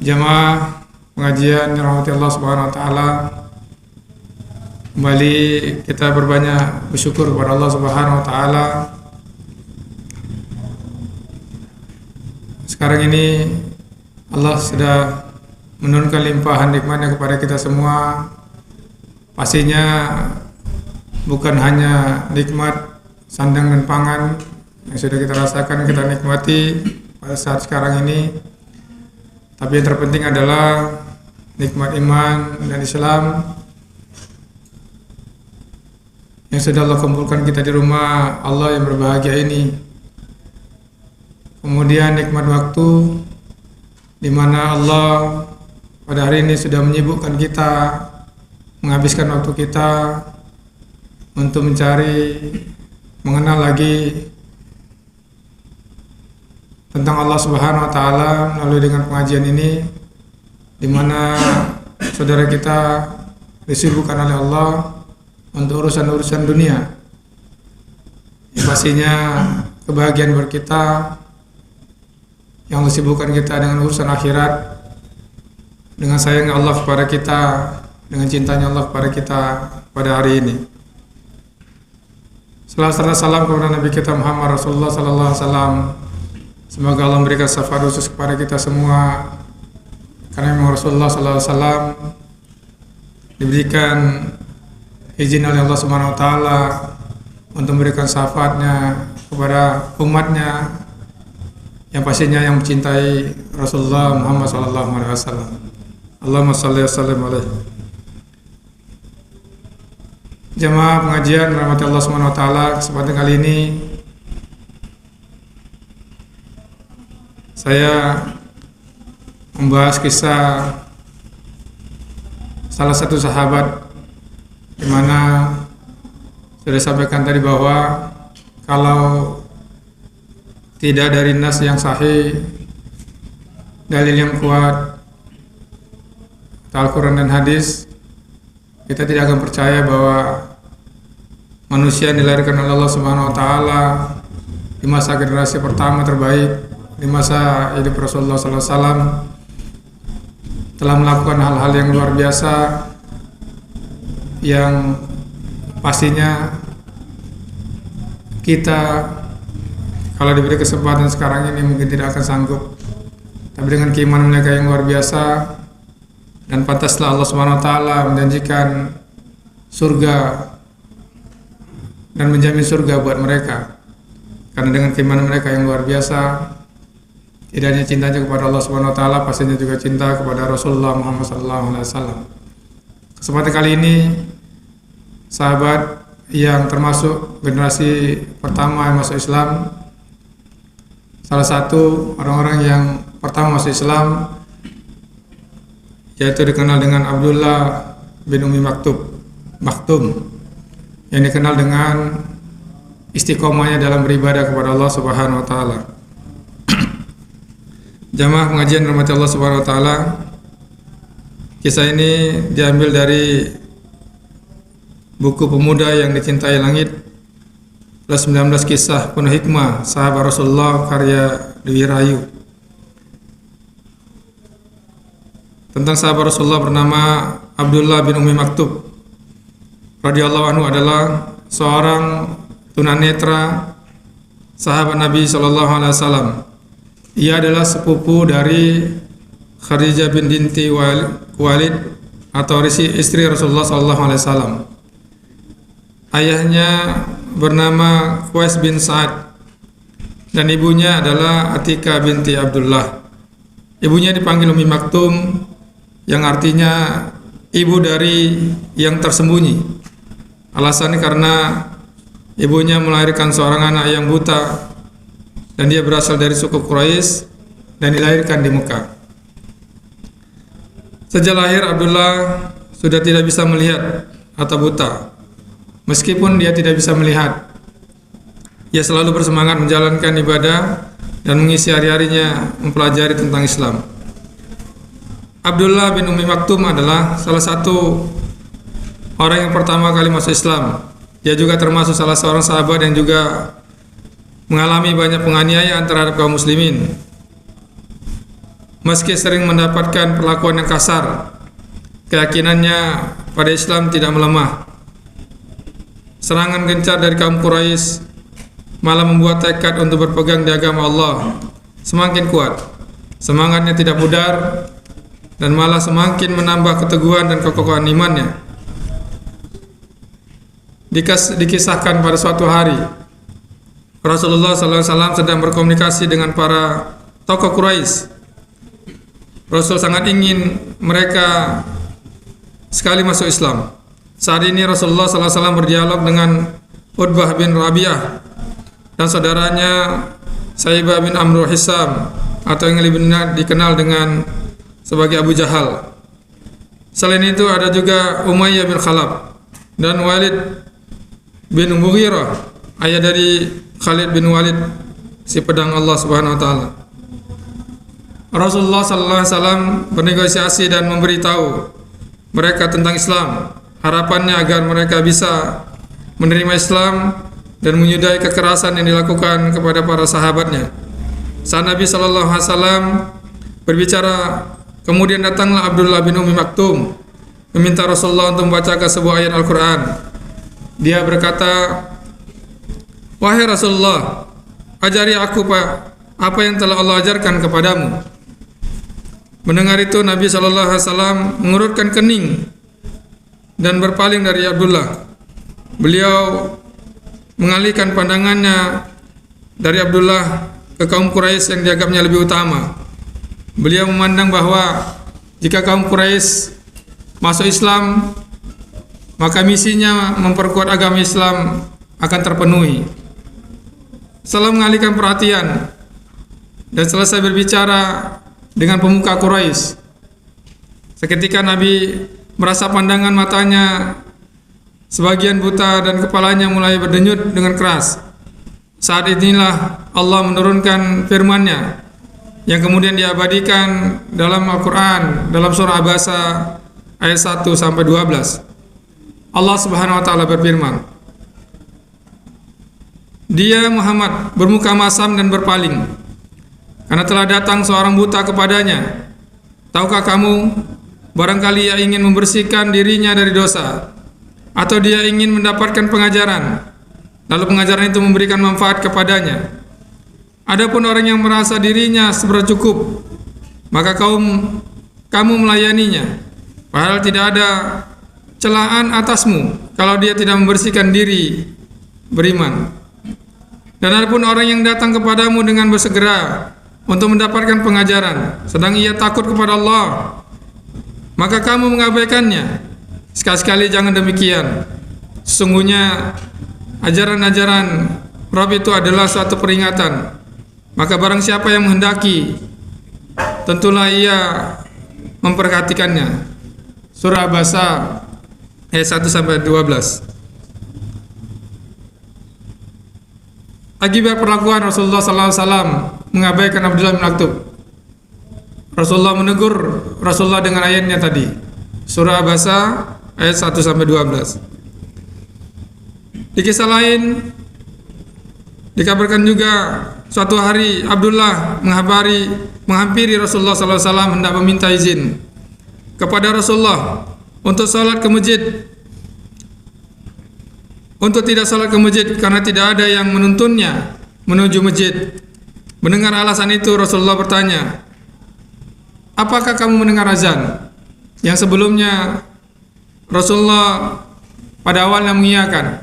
Jamaah pengajian dirahmati Allah Subhanahu wa taala. Kembali kita berbanyak bersyukur kepada Allah Subhanahu wa taala. Sekarang ini Allah sudah menurunkan limpahan nikmatnya kepada kita semua. Pastinya bukan hanya nikmat sandang dan pangan yang sudah kita rasakan, kita nikmati pada saat sekarang ini, tapi yang terpenting adalah nikmat iman dan Islam yang sudah Allah kumpulkan kita di rumah Allah yang berbahagia ini. Kemudian nikmat waktu di mana Allah pada hari ini sudah menyibukkan kita, menghabiskan waktu kita untuk mencari, mengenal lagi tentang Allah Subhanahu wa taala melalui dengan pengajian ini, di mana saudara kita disibukkan oleh Allah untuk urusan-urusan dunia. Yang pastinya kebahagiaan buat kita, yang disibukkan kita dengan urusan akhirat, dengan sayangnya Allah kepada kita, dengan cintanya Allah kepada kita pada hari ini. Salam serta salam kepada Nabi kita Muhammad Rasulullah sallallahu alaihi wasallam. Semoga Allah memberikan syafaat khusus kepada kita semua, karena memang Rasulullah sallallahu alaihi wasallam diberikan izin oleh Allah Subhanahu wa taala untuk memberikan syafaatnya kepada umatnya yang pastinya yang mencintai Rasulullah Muhammad sallallahu alaihi wasallam. Allahumma shalli wa sallim alaihi. Jamaah pengajian rahmati Allah Subhanahu wa taala, kesempatan kali ini saya membahas kisah salah satu sahabat, di mana sudah sampaikan tadi bahwa kalau tidak dari nas yang sahih, dalil yang kuat, Al-Quran dan hadis, kita tidak akan percaya bahwa manusia yang dilahirkan oleh Allah Subhanahu wa taala di masa generasi pertama terbaik, di masa hidup Rasulullah sallallahu alaihi wasallam, telah melakukan hal-hal yang luar biasa yang pastinya kita kalau diberi kesempatan sekarang ini mungkin tidak akan sanggup. Tapi dengan keimanan mereka yang luar biasa, dan pantaslah Allah Subhanahu wa taala menjanjikan surga dan menjamin surga buat mereka, karena dengan keimanan mereka yang luar biasa, tidak hanya cintanya kepada Allah Subhanahu wa taala, pastinya juga cinta kepada Rasulullah Muhammad sallallahu alaihi wasallam. Kesempatan kali ini sahabat yang termasuk generasi pertama yang masuk Islam, salah satu orang-orang yang pertama masuk Islam, yaitu dikenal dengan Abdullah bin Ummi Maktum, yang dikenal dengan istiqomahnya dalam beribadah kepada Allah Subhanahu wa taala. Jamaah pengajian rahmati Allah Subhanahu wa taala, kisah ini diambil dari buku Pemuda yang Dicintai Langit plus 19 kisah penuh hikmah sahabat Rasulullah karya Dwi Rahayu. Tentang sahabat Rasulullah bernama Abdullah bin Ummi Maktum radhiyallahu anhu, adalah seorang tunanetra sahabat Nabi sallallahu alaihi wasallam. Ia adalah sepupu dari Khadijah binti Khuwailid atau istri Rasulullah sallallahu alaihi wasallam. Ayahnya bernama Qais bin Sa'ad dan ibunya adalah Atika binti Abdullah. Ibunya dipanggil Ummi Maktum, yang artinya ibu dari yang tersembunyi. Alasannya karena ibunya melahirkan seorang anak yang buta, dan dia berasal dari suku Quraisy dan dilahirkan di Mekah. Sejak lahir Abdullah sudah tidak bisa melihat atau buta. Meskipun dia tidak bisa melihat, ia selalu bersemangat menjalankan ibadah dan mengisi hari-harinya mempelajari tentang Islam. Abdullah bin Ummi Maktum adalah salah satu orang yang pertama kali masuk Islam. Dia juga termasuk salah seorang sahabat yang juga mengalami banyak penganiayaan terhadap kaum muslimin. Meski sering mendapatkan perlakuan yang kasar, keyakinannya pada Islam tidak melemah. Serangan gencar dari kaum Quraisy malah membuat tekad untuk berpegang di agama Allah semakin kuat. Semangatnya tidak pudar dan malah semakin menambah keteguhan dan kekokohan imannya. Dikisahkan pada suatu hari Rasulullah SAW sedang berkomunikasi dengan para tokoh Quraisy. Rasul sangat ingin mereka sekali masuk Islam. Saat ini Rasulullah SAW berdialog dengan Utbah bin Rabi'ah dan saudaranya Saibah bin Amr Hisam, atau yang lebih dikenal dengan sebagai Abu Jahal. Selain itu ada juga Umayyah bin Khalaf dan Walid bin Mughirah, ayah dari Khalid bin Walid, si pedang Allah Subhanahu wa taala. Rasulullah sallallahu alaihi wasallam bernegosiasi dan memberitahu mereka tentang Islam. Harapannya agar mereka bisa menerima Islam dan menyudahi kekerasan yang dilakukan kepada para sahabatnya. Saat Nabi sallallahu alaihi wasallam berbicara, kemudian datanglah Abdullah bin Ummi Maktum meminta Rasulullah untuk membacakan sebuah ayat Al-Qur'an. Dia berkata, "Wahai Rasulullah, ajari aku apa yang telah Allah ajarkan kepadamu." Mendengar itu Nabi SAW mengurutkan kening dan berpaling dari Abdullah. Beliau mengalihkan pandangannya dari Abdullah ke kaum Quraisy yang dianggapnya lebih utama. Beliau memandang bahwa jika kaum Quraisy masuk Islam, maka misinya memperkuat agama Islam akan terpenuhi. Setelah mengalihkan perhatian dan selesai berbicara dengan pemuka Quraisy, seketika Nabi merasa pandangan matanya sebagian buta dan kepalanya mulai berdenyut dengan keras. Saat inilah Allah menurunkan firman-Nya yang kemudian diabadikan dalam Al-Quran dalam surah Abasa ayat 1 sampai 12. Allah Subhanahu wa taala berfirman, "Dia Muhammad bermuka masam dan berpaling karena telah datang seorang buta kepadanya. Tahukah kamu, barangkali ia ingin membersihkan dirinya dari dosa, atau dia ingin mendapatkan pengajaran, lalu pengajaran itu memberikan manfaat kepadanya. Adapun orang yang merasa dirinya seberapa cukup, maka kamu melayaninya, padahal tidak ada celaan atasmu kalau dia tidak membersihkan diri beriman. Dan adapun orang yang datang kepadamu dengan bersegera untuk mendapatkan pengajaran, sedang ia takut kepada Allah, maka kamu mengabaikannya. Sekali-sekali jangan demikian. Sesungguhnya ajaran-ajaran Rabb itu adalah suatu peringatan. Maka barang siapa yang menghendaki, tentulah ia memperhatikannya." Surah Abasa ayat 1 sampai 12. Akibat perlakuan Rasulullah SAW mengabaikan Abdullah bin Maktum, Rasulullah menegur Rasulullah dengan ayatnya tadi, Surah Abasa ayat 1 sampai 12. Di kisah lain dikabarkan juga suatu hari Abdullah menghampiri Rasulullah SAW hendak meminta izin kepada Rasulullah untuk salat ke masjid, untuk tidak salat ke masjid karena tidak ada yang menuntunnya menuju masjid. Mendengar alasan itu, Rasulullah bertanya, "Apakah kamu mendengar azan?" Yang sebelumnya Rasulullah pada awalnya mengiyakan,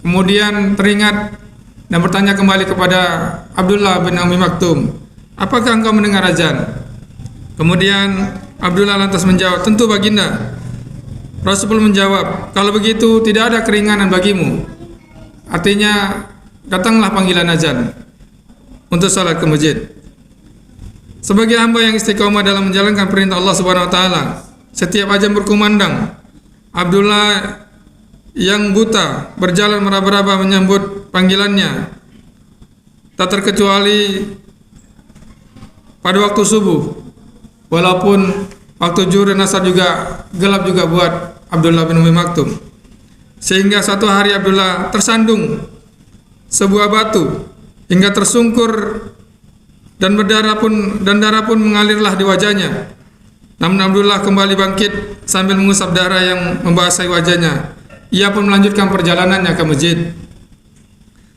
kemudian teringat dan bertanya kembali kepada Abdullah bin Ummi Maktum, "Apakah engkau mendengar azan?" Kemudian Abdullah lantas menjawab, "Tentu baginda." Rasul pun menjawab, "Kalau begitu tidak ada keringanan bagimu." Artinya, datanglah panggilan azan untuk salat ke masjid. Sebagai hamba yang istiqomah dalam menjalankan perintah Allah Subhanahu wa taala, setiap azan berkumandang, Abdullah yang buta berjalan meraba-raba menyambut panggilannya, tak terkecuali pada waktu subuh, walaupun waktu zuhur dan asar juga gelap juga buat Abdullah bin Ummi Maktum. Sehingga suatu hari Abdullah tersandung sebuah batu hingga tersungkur dan darah pun mengalirlah di wajahnya. Namun Abdullah kembali bangkit sambil mengusap darah yang membasahi wajahnya. Ia pun melanjutkan perjalanannya ke masjid.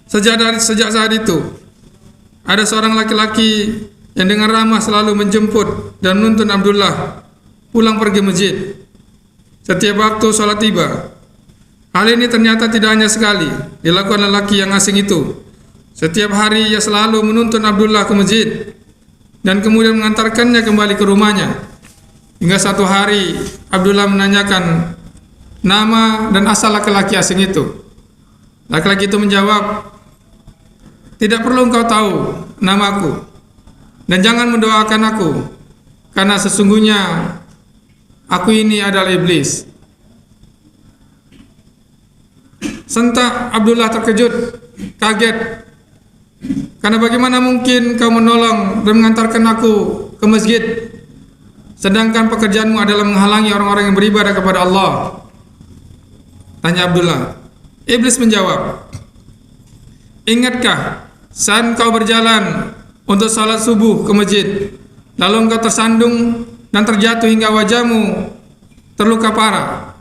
Sejak saat itu, ada seorang laki-laki yang dengan ramah selalu menjemput dan menuntun Abdullah pulang pergi masjid setiap waktu sholat tiba. Hal ini ternyata tidak hanya sekali dilakukan lelaki yang asing itu. Setiap hari ia selalu menuntun Abdullah ke masjid dan kemudian mengantarkannya kembali ke rumahnya. Hingga satu hari Abdullah menanyakan nama dan asal laki-laki asing itu. Laki-laki itu menjawab, "Tidak perlu engkau tahu namaku dan jangan mendoakan aku, karena sesungguhnya aku ini adalah iblis." Sontak Abdullah terkejut, kaget, karena bagaimana mungkin kau menolong dan mengantarkan aku ke masjid, sedangkan pekerjaanmu adalah menghalangi orang-orang yang beribadah kepada Allah? Tanya Abdullah. Iblis menjawab, "Ingatkah saat kau berjalan untuk salat subuh ke masjid, lalu engkau tersandung dan terjatuh hingga wajahmu terluka parah?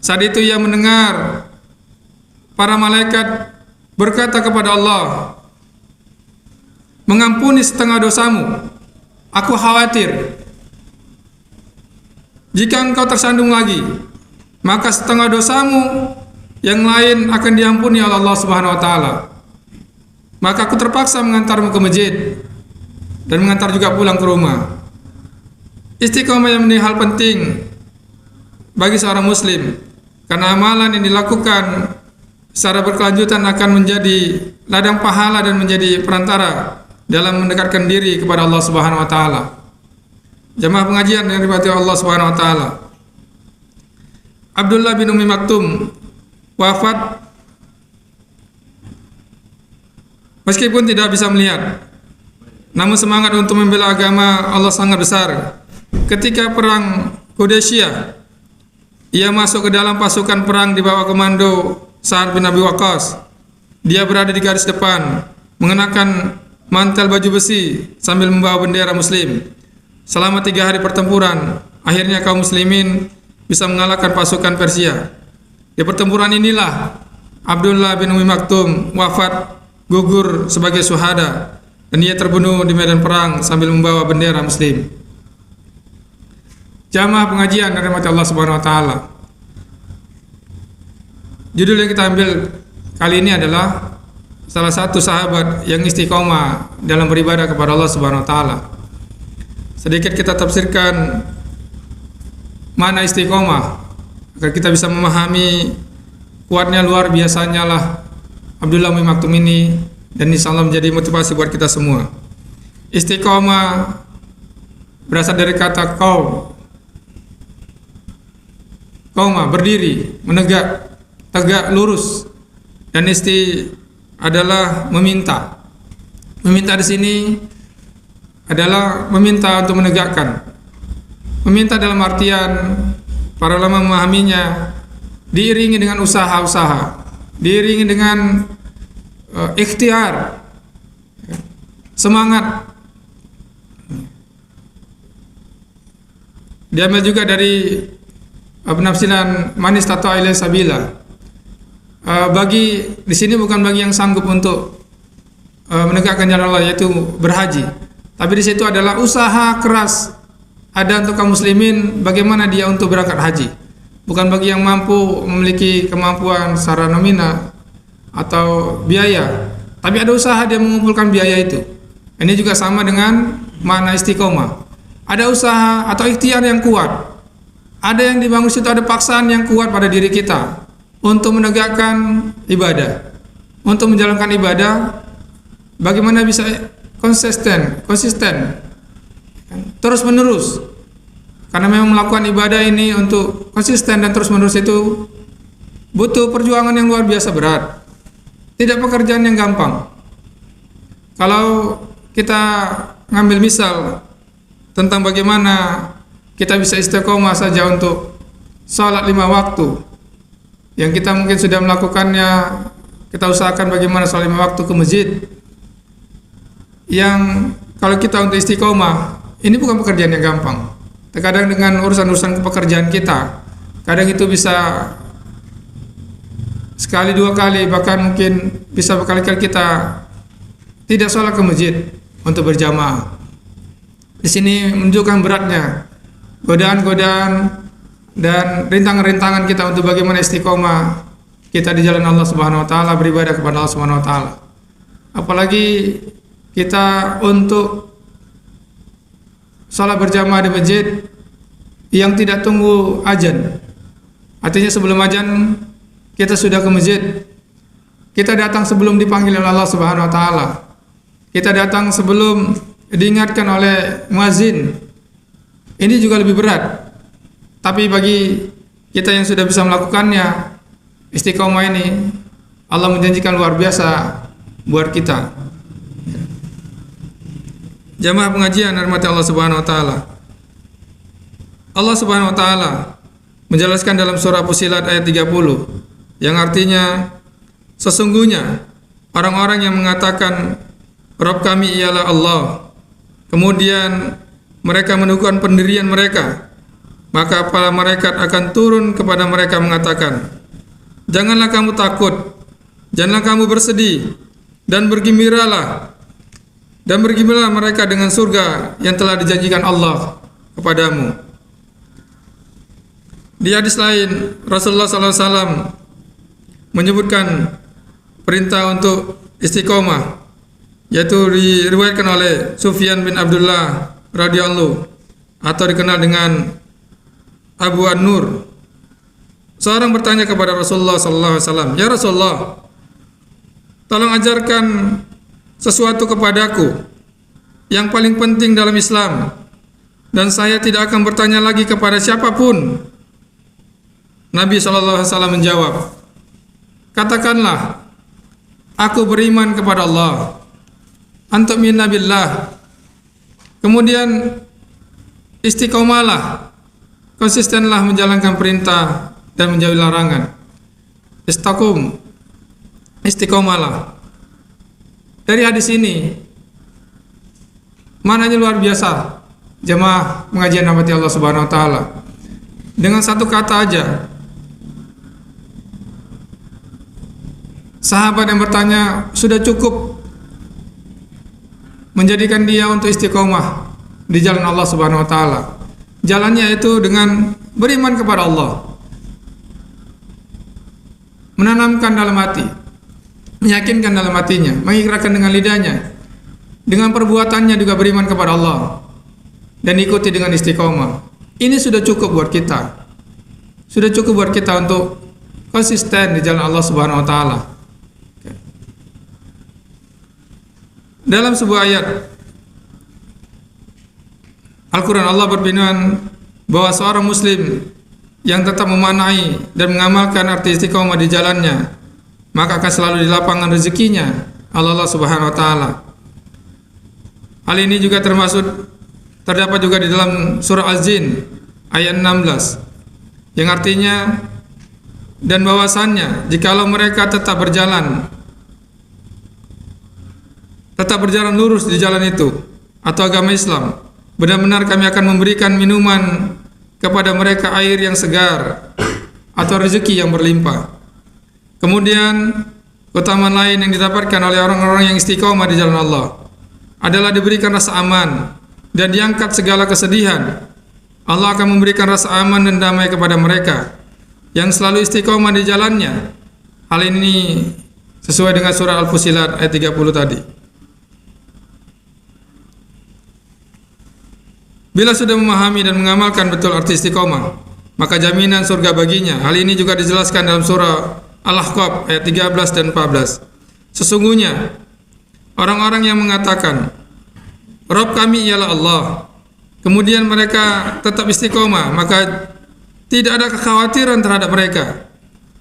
Saat itu ia mendengar para malaikat berkata kepada Allah, 'Mengampuni setengah dosamu. Aku khawatir jika engkau tersandung lagi, maka setengah dosamu yang lain akan diampuni oleh Allah Subhanahu wa taala. Maka aku terpaksa mengantarmu ke masjid dan mengantar juga pulang ke rumah.'" Istiqomah yang menjadi hal penting bagi seorang muslim, karena amalan yang dilakukan secara berkelanjutan akan menjadi ladang pahala dan menjadi perantara dalam mendekatkan diri kepada Allah Subhanahu wa taala. Jamaah pengajian yang dirahmati Allah Subhanahu wa taala, Abdullah bin Ummi Maktum wafat meskipun tidak bisa melihat, namun semangat untuk membela agama Allah sangat besar. Ketika perang Quraisyah, ia masuk ke dalam pasukan perang di bawah komando Sa'ad bin Abi Waqqas. Dia berada di garis depan, mengenakan mantel baju besi sambil membawa bendera muslim. Selama 3 hari pertempuran, akhirnya kaum muslimin bisa mengalahkan pasukan Persia. Di pertempuran inilah Abdullah bin Ummi Maktum wafat gugur sebagai syuhada, dan dia terbunuh di medan perang sambil membawa bendera muslim. Jamaah pengajian dari rahmat Allah Subhanahu wa taala, judul yang kita ambil kali ini adalah salah satu sahabat yang istiqomah dalam beribadah kepada Allah Subhanahu wa taala. Sedikit kita tafsirkan mana istiqomah agar kita bisa memahami kuatnya luar biasanya lah Abdullah bin Maktum ini, dan insyaallah menjadi motivasi buat kita semua. Istiqomah berasal dari kata qauma, berdiri, menegak, tegak, lurus, dan adalah meminta. Meminta di sini adalah meminta untuk menegakkan. Meminta dalam artian para ulama memahaminya diiringi dengan usaha-usaha, diiringi dengan ikhtiar, semangat. Diambil juga dari penafsiran man istata'a ilaihi sabila. Bagi di sini bukan bagi yang sanggup untuk menegakkan jalan Allah, yaitu berhaji. Tapi di situ adalah usaha keras ada untuk kaum muslimin bagaimana dia untuk berangkat haji. Bukan bagi yang mampu memiliki kemampuan secara nominal atau biaya, tapi ada usaha dia mengumpulkan biaya itu. Ini juga sama dengan makna istiqomah. Ada usaha atau ikhtiar yang kuat. Ada yang dibangun situ, ada paksaan yang kuat pada diri kita untuk menegakkan ibadah, untuk menjalankan ibadah. Bagaimana bisa konsisten, terus menerus. Karena memang melakukan ibadah ini untuk konsisten dan terus menerus itu butuh perjuangan yang luar biasa berat. Tidak pekerjaan yang gampang. Kalau kita ngambil misal tentang bagaimana kita bisa istiqomah saja untuk salat 5 waktu, yang kita mungkin sudah melakukannya, kita usahakan bagaimana salat 5 waktu ke masjid, yang kalau kita untuk istiqomah, ini bukan pekerjaan yang gampang. Terkadang dengan urusan-urusan pekerjaan kita, kadang itu bisa sekali dua kali, bahkan mungkin bisa berkali-kali kita tidak sholat ke masjid untuk berjamaah. Di sini menunjukkan beratnya godaan-godaan dan rintangan-rintangan kita untuk bagaimana istiqomah kita di jalan Allah Subhanahu wa taala, beribadah kepada Allah Subhanahu wa taala. Apalagi kita untuk sholat berjamaah di masjid yang tidak tunggu azan. Artinya sebelum azan kita sudah ke masjid. Kita datang sebelum dipanggil oleh Allah Subhanahu wa taala. Kita datang sebelum diingatkan oleh muazin. Ini juga lebih berat. Tapi bagi kita yang sudah bisa melakukannya, istiqomah ini Allah menjanjikan luar biasa buat kita. Jamaah pengajian rahmati Allah Subhanahu wa taala. Allah Subhanahu wa taala menjelaskan dalam surah Fussilat ayat 30 yang artinya sesungguhnya orang-orang yang mengatakan Rabb kami ialah Allah, kemudian mereka meneguhkan pendirian mereka, maka para malaikat akan turun kepada mereka mengatakan, janganlah kamu takut, janganlah kamu bersedih, dan bergembiralah mereka dengan surga yang telah dijanjikan Allah kepadamu. Di hadis lain, Rasulullah SAW menyebutkan perintah untuk istiqomah, yaitu diriwayatkan oleh Sufyan bin Abdullah radhiyallahu atau dikenal dengan Abu An-Nur. Seorang bertanya kepada Rasulullah SAW, ya Rasulullah, tolong ajarkan sesuatu kepadaku yang paling penting dalam Islam, dan saya tidak akan bertanya lagi kepada siapapun. Nabi SAW menjawab, katakanlah, aku beriman kepada Allah, antum minna billah, kemudian istiqomahlah, konsistenlah menjalankan perintah dan menjauhi larangan. Istaqum, istiqomahlah. Dari hadis ini maknanya luar biasa. Jemaah pengajian rahmati Allah Subhanahu wa taala. Dengan satu kata aja, sahabat yang bertanya sudah cukup menjadikan dia untuk istiqomah di jalan Allah Subhanahu wa taala. Jalannya itu dengan beriman kepada Allah, menanamkan dalam hati, meyakinkan dalam hatinya, mengikrarkan dengan lidahnya, dengan perbuatannya juga beriman kepada Allah, dan ikuti dengan istiqomah. Ini sudah cukup buat kita. Sudah cukup buat kita untuk konsisten di jalan Allah Subhanahu wa taala. Dalam sebuah ayat Al-Quran, Allah berfirman bahwa seorang muslim yang tetap memanai dan mengamalkan arti istiqomah di jalannya, maka akan selalu dilapangkan rezekinya Allah Subhanahu wa taala. Hal ini juga terdapat juga di dalam surah Az-Jin ayat 16 yang artinya, dan bahwasannya jikalau mereka tetap berjalan lurus di jalan itu atau agama Islam, benar-benar kami akan memberikan minuman kepada mereka air yang segar atau rezeki yang berlimpah. Kemudian keutamaan lain yang didapatkan oleh orang-orang yang istiqomah di jalan Allah adalah diberikan rasa aman dan diangkat segala kesedihan. Allah akan memberikan rasa aman dan damai kepada mereka yang selalu istiqomah di jalannya. Hal ini sesuai dengan surah Al-Fussilat ayat 30 tadi. Bila sudah memahami dan mengamalkan betul arti istiqomah, maka jaminan surga baginya. Hal ini juga dijelaskan dalam surah Al-Ahqaf ayat 13 dan 14. Sesungguhnya orang-orang yang mengatakan Rabb kami ialah Allah, kemudian mereka tetap istiqomah, maka tidak ada kekhawatiran terhadap mereka,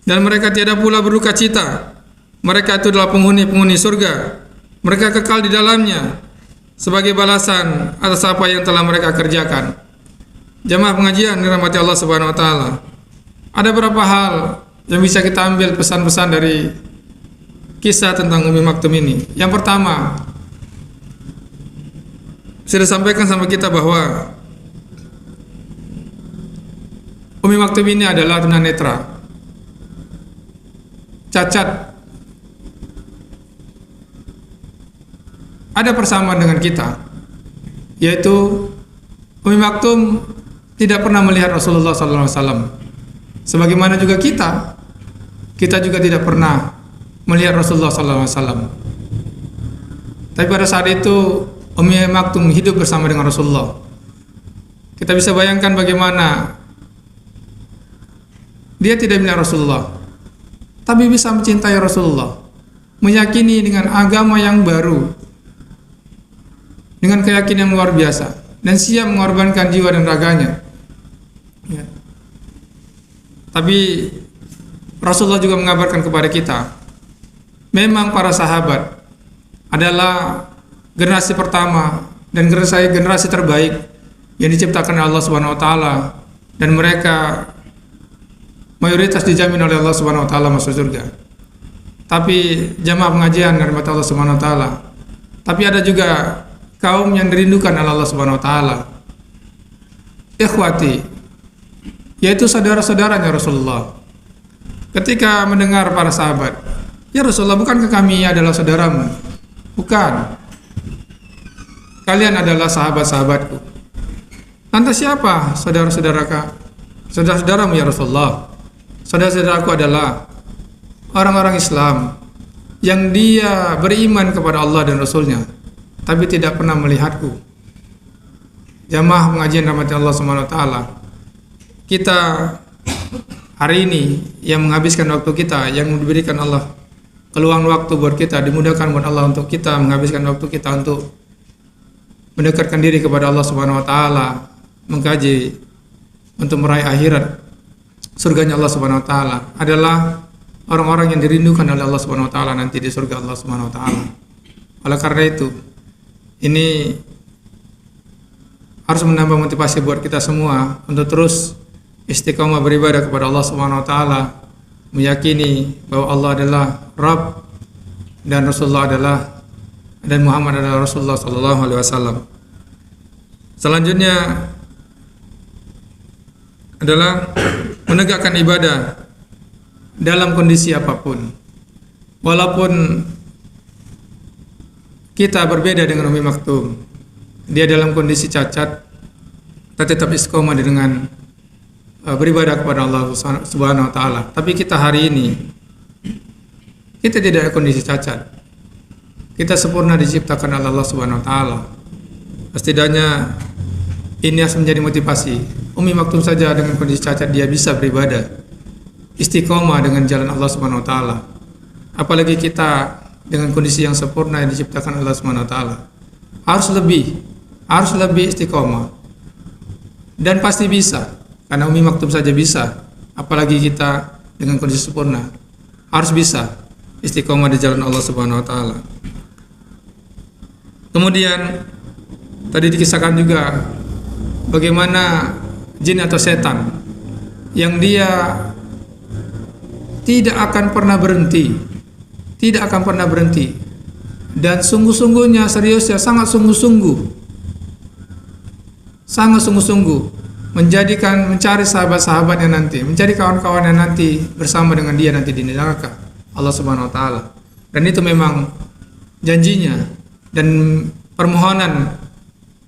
dan mereka tiada pula berduka cita. Mereka itu adalah penghuni-penghuni surga, mereka kekal di dalamnya sebagai balasan atas apa yang telah mereka kerjakan. Jamaah pengajian dirahmati Allah Subhanahu wa taala. Ada beberapa hal yang bisa kita ambil pesan-pesan dari kisah tentang Ummi Maktum ini. Yang pertama, Saya sampaikan sama kita bahwa Umi Maktum ini adalah tunanetra, cacat. Ada persamaan dengan kita, yaitu Umi Maktum tidak pernah melihat Rasulullah SAW. Sebagaimana juga kita juga tidak pernah melihat Rasulullah SAW. Tapi pada saat itu Umi Maktum hidup bersama dengan Rasulullah. Kita bisa bayangkan bagaimana dia tidak melihat Rasulullah, tapi bisa mencintai Rasulullah, meyakini dengan agama yang baru, dengan keyakinan yang luar biasa, dan siap mengorbankan jiwa dan raganya. Ya. Tapi Rasulullah juga mengabarkan kepada kita, memang para sahabat adalah generasi pertama dan generasi terbaik yang diciptakan Allah Subhanahu wa taala, dan mereka mayoritas dijamin oleh Allah Subhanahu wa taala masuk surga. Tapi jamaah pengajian dari mata Allah Subhanahu wa taala. Tapi ada juga kaum yang dirindukan oleh Allah Subhanahu wa taala. Ikhwati, yaitu saudara-saudaranya Rasulullah. Ketika mendengar para sahabat, "Ya Rasulullah, bukankah kami adalah saudaramu?" "Bukan. Kalian adalah sahabat-sahabatku." "Lantas siapa saudara-saudaramu ya Rasulullah?" "Saudara-saudaraku adalah orang-orang Islam yang dia beriman kepada Allah dan Rasulnya, tapi tidak pernah melihatku." Jamaah pengajian rahmat Allah Subhanahu wa taala, kita hari ini yang menghabiskan waktu kita, yang diberikan Allah keluang waktu buat kita, dimudahkan buat Allah untuk kita menghabiskan waktu kita untuk mendekatkan diri kepada Allah Subhanahu wa taala, mengkaji untuk meraih akhirat, surganya Allah Subhanahu wa taala, adalah orang-orang yang dirindukan oleh Allah Subhanahu wa taala nanti di surga Allah Subhanahu wa taala. Oleh karena itu, ini harus menambah motivasi buat kita semua untuk terus istiqomah beribadah kepada Allah Subhanahu wa taala, meyakini bahwa Allah adalah Rabb dan Rasulullah dan Muhammad adalah Rasulullah sallallahu alaihi wasallam. Selanjutnya adalah menegakkan ibadah dalam kondisi apapun. Walaupun kita berbeda dengan Umi Maktum, dia dalam kondisi cacat, kita tetap istiqomah dengan beribadah kepada Allah Subhanahu wa taala. Tapi kita hari ini, kita tidak ada kondisi cacat. Kita sempurna diciptakan oleh Allah Subhanahu wa taala. Setidaknya ini harus menjadi motivasi. Umi Maktum saja dengan kondisi cacat dia bisa beribadah, istiqomah dengan jalan Allah Subhanahu wa taala. Apalagi kita dengan kondisi yang sempurna yang diciptakan Allah Subhanahu wa taala. Harus lebih istiqomah. Dan pasti bisa, karena Umi Maktum saja bisa, apalagi kita dengan kondisi sempurna. Harus bisa istiqomah di jalan Allah Subhanahu wa taala. Kemudian tadi dikisahkan juga bagaimana jin atau setan yang dia tidak akan pernah berhenti, dan sungguh-sungguhnya, seriusnya, sangat sungguh-sungguh mencari sahabat-sahabatnya nanti, mencari kawan-kawannya nanti bersama dengan dia nanti di neraka Allah Subhanahu wa taala. Dan itu memang janjinya dan permohonan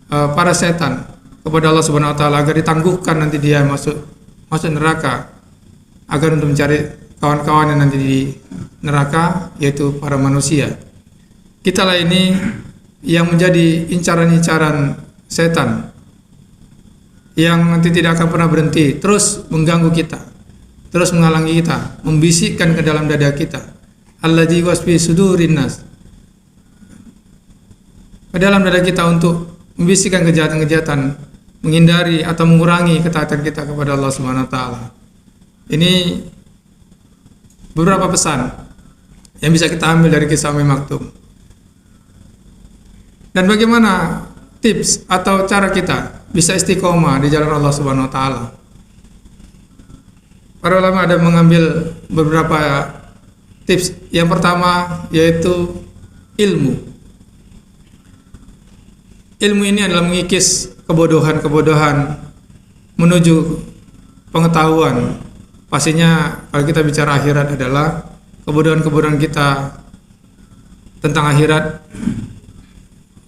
para setan kepada Allah Subhanahu wa taala agar ditangguhkan nanti dia masuk neraka, agar untuk mencari kawan-kawan yang nanti di neraka, yaitu para manusia. Kitalah ini yang menjadi incaran-incaran setan yang nanti tidak akan pernah berhenti, terus mengganggu kita, terus menghalangi kita, membisikkan ke dalam dada kita, alladzi wasfi sudurin nas, ke dalam dada kita untuk membisikkan kejahatan-kejahatan, menghindari atau mengurangi ketaatan kita kepada Allah Subhanahu wa taala. Ini beberapa pesan yang bisa kita ambil dari kisah Umi Maktum. Dan bagaimana tips atau cara kita bisa istiqomah di jalan Allah Subhanahu wa taala. Para ulama ada mengambil beberapa tips. Yang pertama yaitu ilmu. ilmu ini adalah mengikis kebodohan-kebodohan menuju pengetahuan. Pastinya kalau kita bicara akhirat adalah kebodohan-kebodohan kita tentang akhirat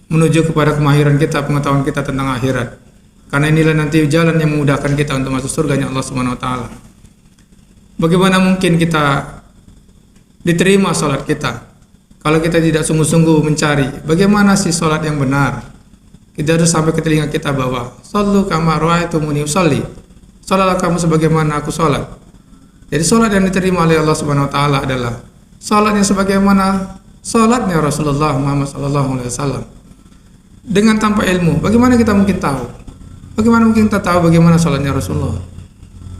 menuju kepada kemahiran kita, pengetahuan kita tentang akhirat. Karena inilah nanti jalan yang memudahkan kita untuk masuk surganya Allah Subhanahu wa taala. Bagaimana mungkin kita diterima salat kita kalau kita tidak sungguh-sungguh mencari bagaimana sih salat yang benar? Kita harus sampai ke telinga kita bahwa sallu kama ra'aitumuni usolli. Salatlah kamu sebagaimana aku salat. Jadi salat yang diterima oleh Allah Subhanahu wa taala adalah salat yang sebagaimana salatnya Rasulullah Muhammad sallallahu alaihi wasallam. Dengan tanpa ilmu, bagaimana kita mungkin tahu? Bagaimana mungkin kita tahu bagaimana salatnya Rasulullah?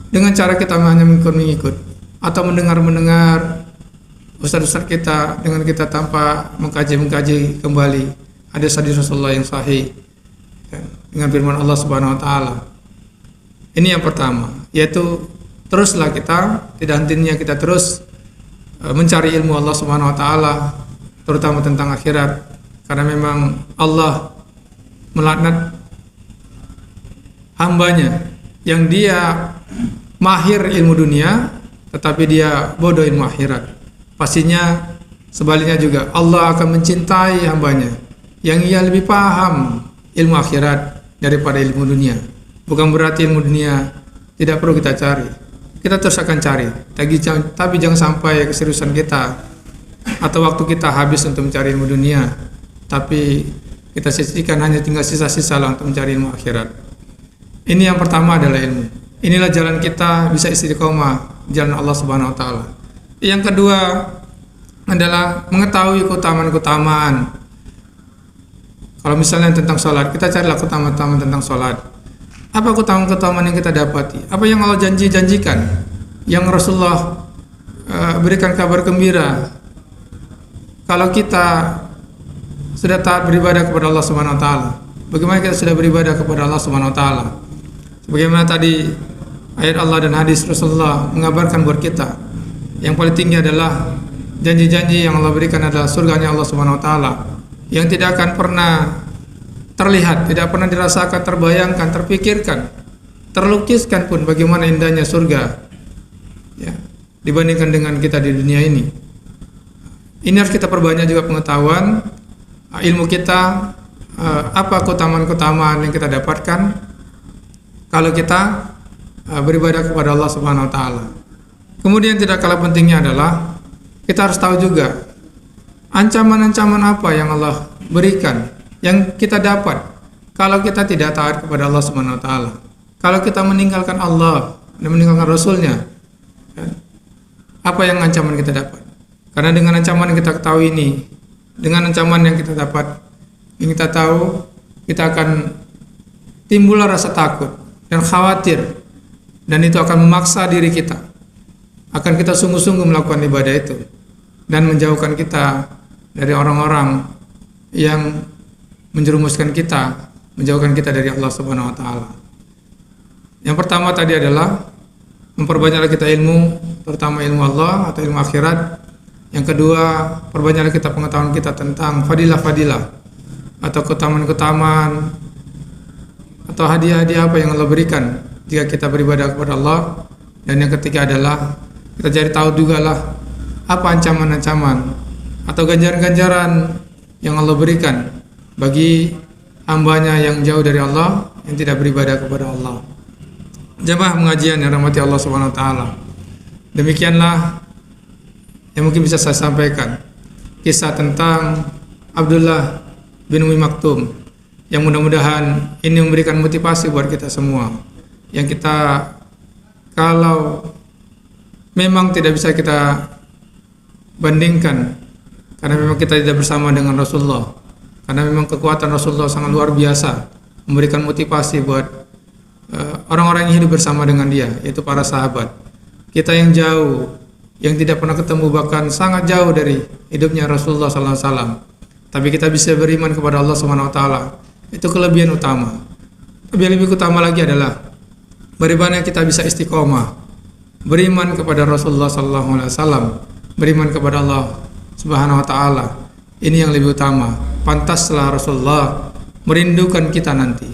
Dengan cara kita hanya mengikut atau mendengar ustaz-ustaz kita, dengan kita tanpa mengkaji kembali hadis-hadis Rasulullah yang sahih dengan firman Allah Subhanahu wa taala. Ini yang pertama, yaitu teruslah kita, tidak hentinya kita terus mencari ilmu Allah Subhanahu wa taala, terutama tentang akhirat, karena memang Allah melaknat hambanya yang dia mahir ilmu dunia tetapi dia bodoh ilmu akhirat. Pastinya sebaliknya juga Allah akan mencintai hambanya yang ia lebih paham ilmu akhirat daripada ilmu dunia. Bukan berarti ilmu dunia tidak perlu kita cari. Kita terus akan cari. Tapi jangan sampai keseriusan kita atau waktu kita habis untuk mencari ilmu dunia, tapi kita sisihkan hanya tinggal sisa-sisa lah untuk mencari ilmu akhirat. Ini yang pertama adalah ilmu. Inilah jalan kita bisa istiqomah jalan Allah Subhanahu wa taala. Yang kedua adalah mengetahui keutamaan-keutamaan. Kalau misalnya tentang sholat, kita carilah keutamaan tentang sholat. Apa keutamaan-keutamaan yang kita dapati? Apa yang Allah janjikan? Yang Rasulullah berikan kabar gembira. Kalau kita sudah taat beribadah kepada Allah Subhanahu wa taala, bagaimana kita sudah beribadah kepada Allah Subhanahu wa taala? Bagaimana tadi ayat Allah dan hadis Rasulullah mengabarkan buat kita. Yang paling tinggi adalah janji-janji yang Allah berikan adalah surganya Allah Subhanahu wa taala yang tidak akan pernah terlihat, tidak pernah dirasakan, terbayangkan, terpikirkan, terlukiskan pun bagaimana indahnya surga ya, dibandingkan dengan kita di dunia ini. Ini harus kita perbanyak juga pengetahuan ilmu kita, apa keutamaan-keutamaan yang kita dapatkan kalau kita beribadah kepada Allah Subhanahu wa taala. Kemudian tidak kalah pentingnya adalah kita harus tahu juga ancaman-ancaman apa yang Allah berikan, yang kita dapat kalau kita tidak taat kepada Allah Subhanahu wa taala. Kalau kita meninggalkan Allah dan meninggalkan Rasulnya, apa yang ancaman kita dapat? Karena dengan ancaman yang kita ketahui ini, dengan ancaman yang kita dapat, yang kita tahu, kita akan timbul rasa takut dan khawatir, dan itu akan memaksa diri kita. Akan kita sungguh-sungguh melakukan ibadah itu dan menjauhkan kita dari orang-orang yang menjerumuskan kita, menjauhkan kita dari Allah Subhanahu wa taala. Yang pertama tadi adalah memperbanyaklah kita ilmu, terutama ilmu Allah atau ilmu akhirat. Yang kedua, perbanyaklah kita pengetahuan kita tentang fadilah-fadilah atau keutamaan-keutamaan atau hadiah-hadiah apa yang Allah berikan jika kita beribadah kepada Allah. Dan yang ketiga adalah kita cari tahu juga lah apa ancaman-ancaman atau ganjaran-ganjaran yang Allah berikan bagi hambanya yang jauh dari Allah, yang tidak beribadah kepada Allah. Jamaah pengajian yang rahmati Allah Subhanahu wa taala. Demikianlah yang mungkin bisa saya sampaikan. Kisah tentang Abdullah bin Umi Maktum yang mudah-mudahan ini memberikan motivasi buat kita semua. Yang kita kalau memang tidak bisa kita bandingkan karena memang kita tidak bersama dengan Rasulullah, karena memang kekuatan Rasulullah sangat luar biasa memberikan motivasi buat orang-orang yang hidup bersama dengan dia, yaitu para sahabat. Kita yang jauh, yang tidak pernah ketemu, bahkan sangat jauh dari hidupnya Rasulullah SAW, tapi kita bisa beriman kepada Allah Subhanahu wa taala, itu kelebihan utama. Tapi yang lebih utama lagi adalah bagaimana kita bisa istiqomah beriman kepada Rasulullah SAW, beriman kepada Allah Subhanahu wa taala. Ini yang lebih utama. Pantaslah Rasulullah merindukan kita nanti.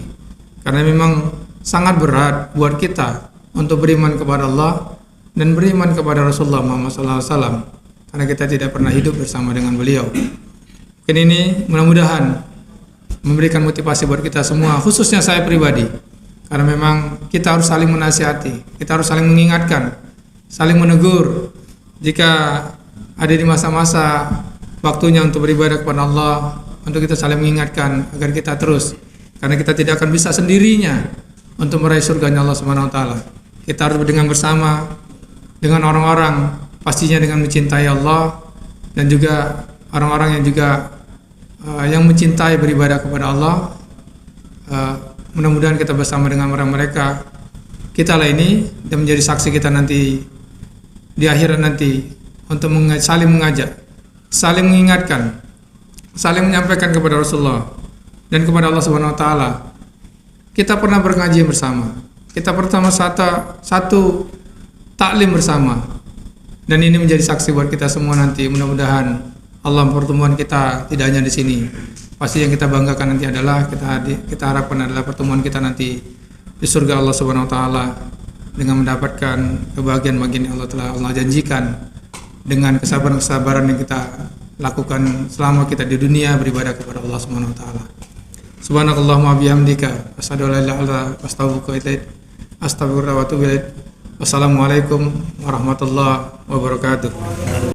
Karena memang sangat berat buat kita untuk beriman kepada Allah dan beriman kepada Rasulullah Muhammad SAW, karena kita tidak pernah hidup bersama dengan beliau. Mungkin ini mudah-mudahan memberikan motivasi buat kita semua, khususnya saya pribadi, karena memang kita harus saling menasihati, kita harus saling mengingatkan, saling menegur jika ada di masa-masa waktunya untuk beribadah kepada Allah, untuk kita saling mengingatkan agar kita terus, karena kita tidak akan bisa sendirinya untuk meraih surganya Allah Subhanahu wa taala. Kita harus berdengang bersama dengan orang-orang pastinya dengan mencintai Allah, dan juga orang-orang yang juga yang mencintai beribadah kepada Allah. Mudah-mudahan kita bersama dengan mereka kita lah ini dan menjadi saksi kita nanti di akhirat nanti untuk saling mengajak, saling mengingatkan, saling menyampaikan kepada Rasulullah dan kepada Allah Subhanahu wa taala. Kita pernah berkaji bersama, kita pertama satu taklim bersama, dan ini menjadi saksi buat kita semua nanti. Mudah-mudahan Allah pertemuan kita tidak hanya di sini. Pasti yang kita banggakan nanti adalah kita harapkan adalah pertemuan kita nanti di surga Allah Subhanahu wa taala dengan mendapatkan kebahagiaan-kebahagiaan yang Allah janjikan dengan kesabaran-kesabaran yang kita lakukan selama kita di dunia beribadah kepada Allah Subhanahu wa taala. Subhanakallahumma bihamdika asyhadu an la ilaha illa anta astaghfiruka wa atubu ilaik. Wassalamualaikum warahmatullahi wabarakatuh.